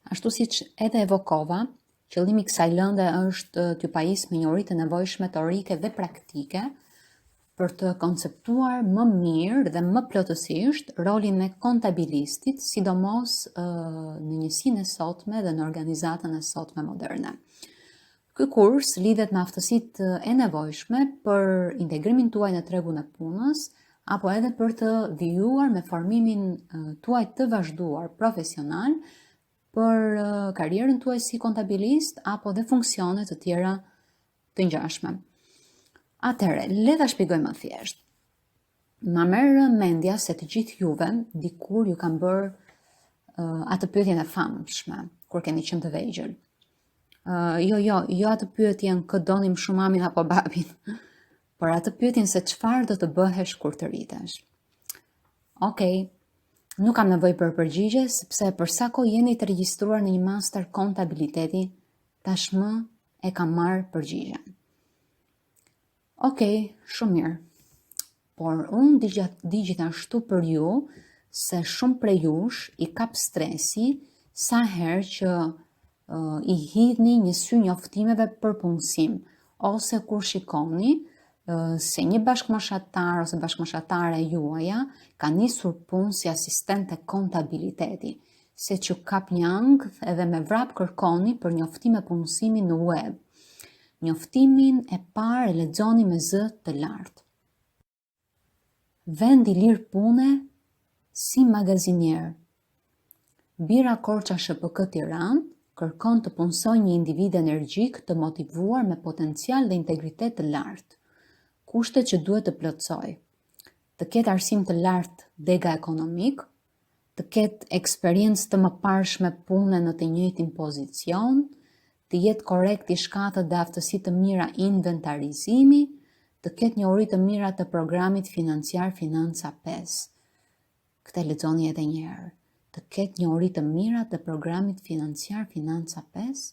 Ashtu siç edhe evokova, qëllimi i kësaj lënde është t'ju pajisë me njohuri të nevojshme teorike dhe praktike për të konceptuar më mirë dhe më plotësisht rolin e kontabilistit, sidomos në njësinë e sotme dhe në organizatën e sotme moderne. Ky kurs lidhet me aftësitë e nevojshme për integrimin tuaj në tregun e punës, apo edhe për të vijuar me formimin tuaj të vazhduar profesional për karierën tuaj si kontabilist apo dhe funksione të tjera të ngjashme. Atëherë, le ta shpjegoj më thjesht. Ma merr mendja se të gjithë juve dikur ju kanë bërë atë pyetjen e famshme kur keni qenë të vegjël. Jo atë pyetjen kë donim shumë mamin apo babin, por atë pyetjen se çfarë do të bëhesh kur të rritesh. Okej, nuk kam nevojë për përgjigje, sepse për sa kohë jeni të regjistruar në një master kontabiliteti, tashmë e kam marrë përgjigjen. Okej, shumë mirë. Por unë di gjithashtu për ju se shumë prej jush i kap stresi sa herë që i hidhni një sy njoftimeve për punësim, ose kur shikoni se një bashkëmoshatar ose bashkëmoshatare juaja ka nisur punë si asistente kontabiliteti, se që kap një ankth edhe me vrap kërkoni për njoftime punësimi në web. Njoftimin e parë e lexoni me zë të lartë. Vend i lirë pune si magazinier. Bira Korça SHPK Tiranë kërkon të punësoj një individ energjik të motivuar me potencial dhe integritet të lartë. Kushtet që duhet të plotësoj: të ketë arsim të lartë dega ekonomik, të ketë eksperiencë të mëparshme pune në të njëjtin pozicion, të jetë korrekt i shkatët dhe aftësi të mira inventarizimi, të ketë njohuri të mira të programit financiar financa 5. Këtë lexoni edhe një herë. Të ketë njohuri të mira të programit financiar financa 5,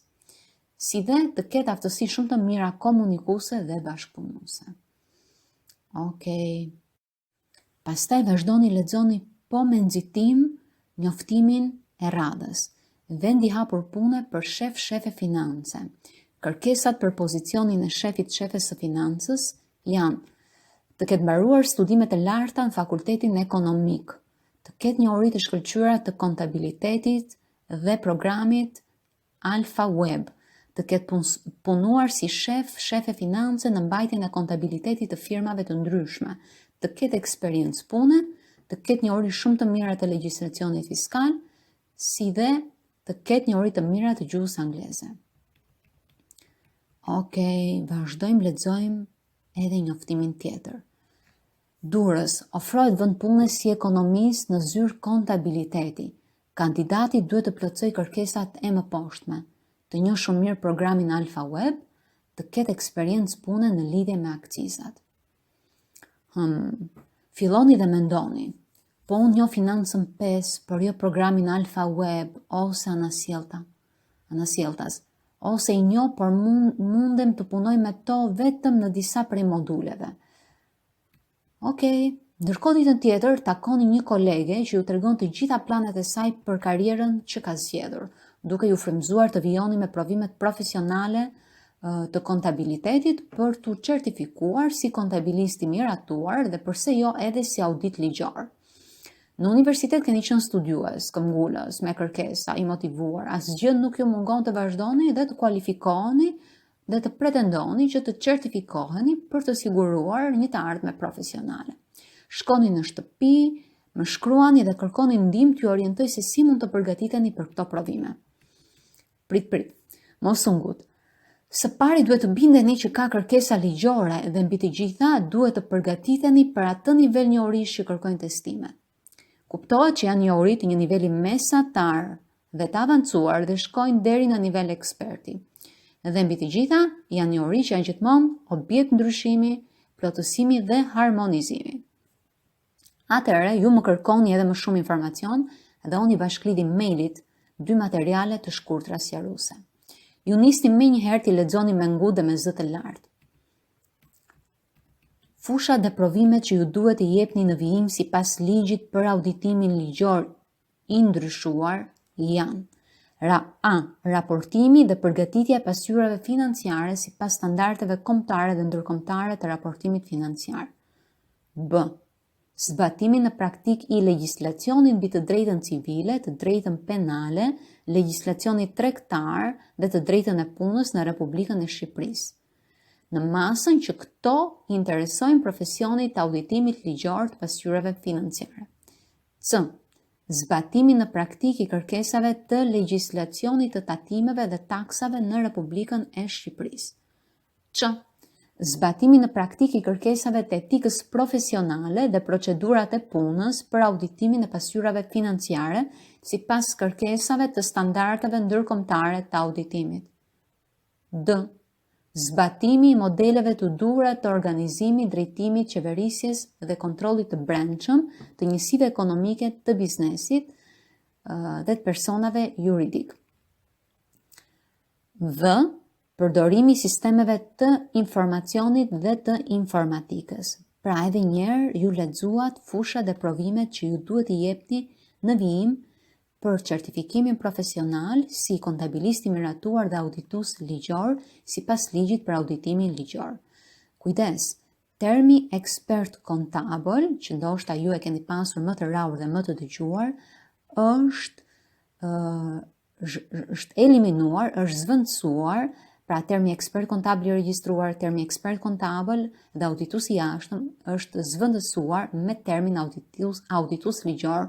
si dhe të ketë aftësi shumë të mira komunikuese dhe bashkëpunuese. Okej. Pastaj vazhdoni lexoni po me nxitim njoftimin e radhës. Vendi hapur pune për shefe finance. Kërkesat për pozicionin e shefes së financës janë të ketë mbaruar studimet e larta në fakultetin ekonomik, të ketë njohuri të shkëlqyera të kontabilitetit dhe programit Alfa Web, të ketë punuar si shefe finance në mbajtjen e kontabilitetit të firmave të ndryshme, të ketë eksperiencë pune, të ketë njohuri shumë të mira të legjislacionit fiskal, si dhe të ketë njohuri të mira të gjuhës angleze. Okej, vazhdojmë lexojmë edhe njoftimin tjetër. Durës, ofrohet vend pune si ekonomist në zyrë kontabiliteti. Kandidati duhet të plotësoj kërkesat e mëposhtme, të njohë shumë mirë programin Alfa Web, të ketë eksperiencë pune në lidhje me akcizat. Filloni dhe mendoni. Po unë njoh financën 5, por jo programin Alfa Web ose anasjelltas, ose i njoh por mundem të punoj me to vetëm në disa prej moduleve. Okej, ndërkohë ditën tjetër takoni një kolege që ju tregon të gjitha planet e saj për karierën që ka zgjedhur, duke ju frymëzuar të vijoni me provimet profesionale të kontabilitetit për t'u certifikuar si kontabilist i miratuar dhe përse jo edhe si audit ligjor. Në universitet keni qenë studiues, këmbgulës, me kërkesa, i motivuar, asgjë nuk ju mungon të vazhdoni dhe të kualifikoheni dhe të pretendoni që të certifikoheni për të siguruar një të ardhme profesionale. Shkoni në shtëpi, më shkruani dhe kërkoni ndihmë t'ju orientoj se si mund të përgatiteni për këto provime. Prit, mos u ngut. Së pari duhet të bindeni që ka kërkesa ligjore dhe mbi të gjitha duhet të përgatiteni për atë nivel njohurish që kërkojnë testimet. Kuptohet që janë njohuri të një niveli mesatar dhe të avancuar dhe shkojnë deri në nivel eksperti. Dhe mbi të gjitha janë njohuri që janë gjithmonë objekt ndryshimi, plotësimi dhe harmonizimi. Atëherë, ju më kërkoni edhe më shumë informacion dhe unë i bashklidhi mailit 2 materiale të shkurtra sqaruese. Ju nisni me njëherë t'i lexoni me ngut dhe me zë të lartë. Fushat dhe provimet që ju duhet i jepni në vijim sipas ligjit për auditimin ligjor i ndryshuar janë: Raportimi dhe përgatitja e pasqyrave financiare sipas standardeve kombëtare dhe ndërkombëtare të raportimit financiar. B. Zbatimi në praktik i legjislacionit mbi të drejtën civile, të drejtën penale, legjislacionit tregtar dhe të drejtën e punës në Republikën e Shqipërisë, në masën që këto interesojnë profesionit të auditimit ligjor të pasqyrave financiare. C. Zbatimi në praktik i kërkesave të legjislacionit të tatimeve dhe taksave në Republikën e Shqipërisë. Q. Zbatimi në praktik i kërkesave të etikës profesionale dhe procedurat e punës për auditimin e pasqyrave financiare sipas kërkesave të standardeve ndërkombëtare të auditimit. D. Zbatimi i modeleve të duhura të organizimit, drejtimit, qeverisjes dhe kontrollit të brendshëm të njësive ekonomike të biznesit dhe të personave juridik. V. Përdorimi i sistemeve të informacionit dhe të informatikës. Pra edhe njerë ju lexuat fusha dhe provimet që ju duhet i jepni në vijim për certifikimin profesional si kontabilist i miratuar dhe auditus ligjor sipas ligjit për auditimin ligjor. Kujdes, termi ekspert kontabël, që ndoshta ju e keni pasur më të rrallë dhe më të dëgjuar, është eliminuar, është zvendësuar. Pra termi ekspert kontabël i regjistruar, termi ekspert kontabël dhe auditus i jashtëm është zvendësuar me termin auditus ligjor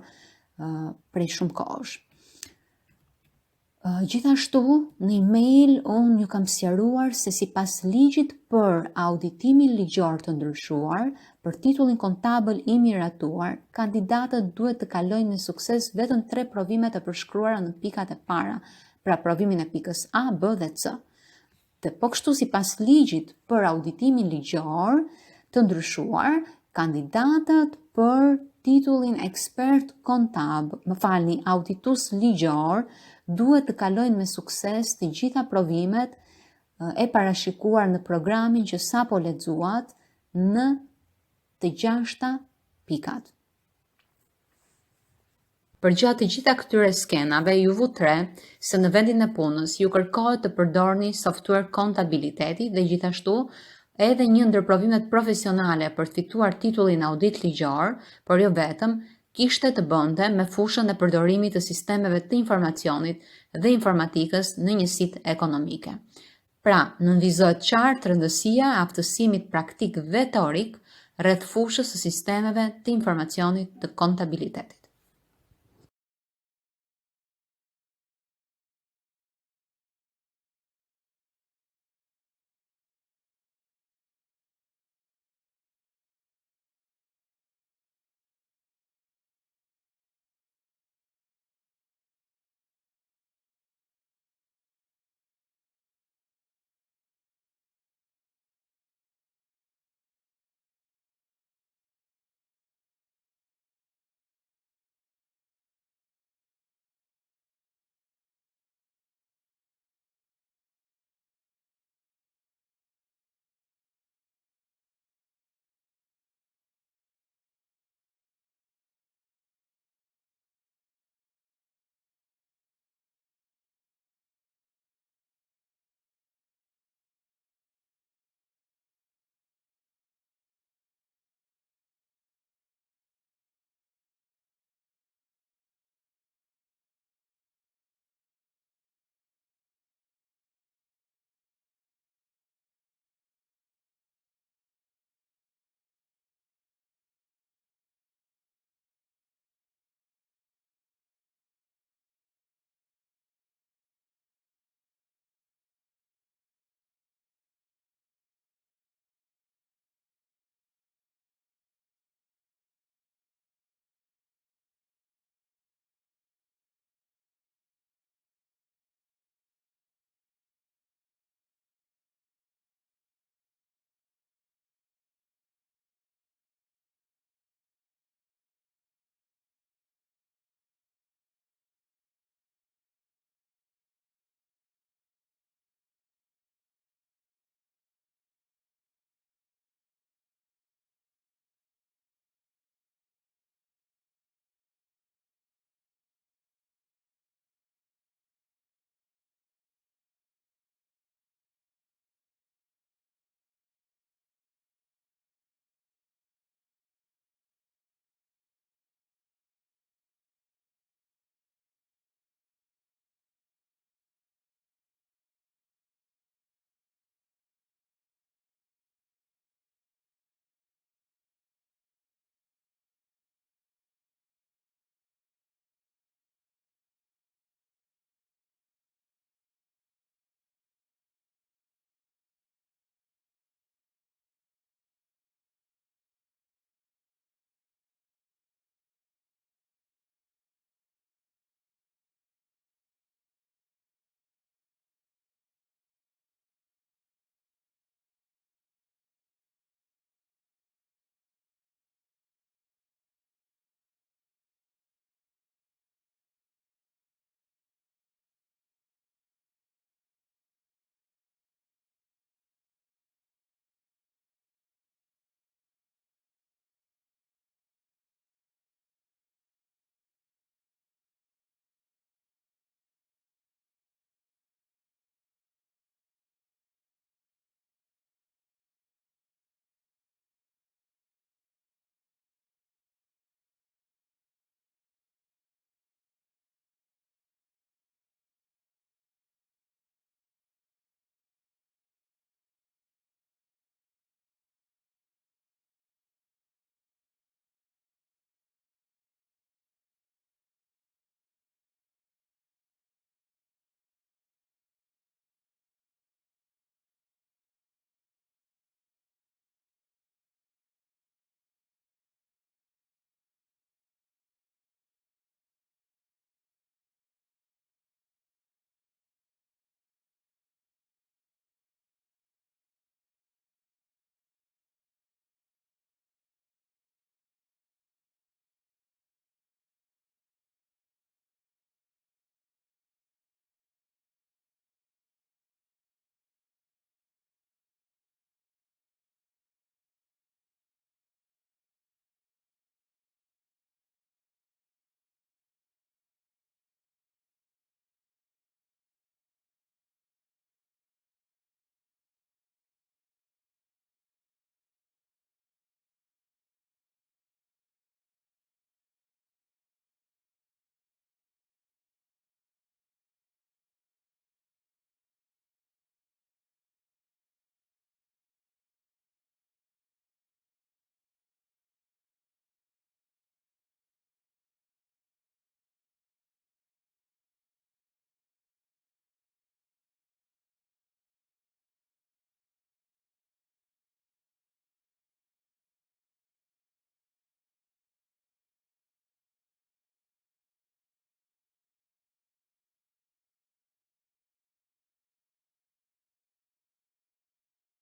prej shumë kohësh. Gjithashtu, në email unë ju kam sqaruar se sipas ligjit për auditimin ligjor të ndryshuar, për titullin kontabël i miratuar, kandidatët duhet të kalojnë me sukses vetëm 3 provime të përshkruara në pikat e para, pra provimin e pikës A, B dhe C. Dhe po kështu sipas ligjit për auditimin ligjor të ndryshuar, kandidatët për titullin ekspert kontabël, auditus ligjor, duhet të kalojnë me sukses të gjitha provimet e parashikuar në programin që sapo lexuat në të 6 pikat. Përgjatë të gjitha këtyre skenave, ju vutre se në vendin e punës ju kërkohet të përdorni software Kontabiliteti dhe gjithashtu edhe një ndër provimet profesionale për të fituar titullin audit ligjor, por jo vetëm, kishte të bënte me fushën e përdorimit të sistemeve të informacionit dhe informatikës në njësitë ekonomike. Pra, nënvizohet qartë rëndësia e aftësimit praktik dhe teorik rreth fushës së sistemeve të informacionit të kontabilitetit.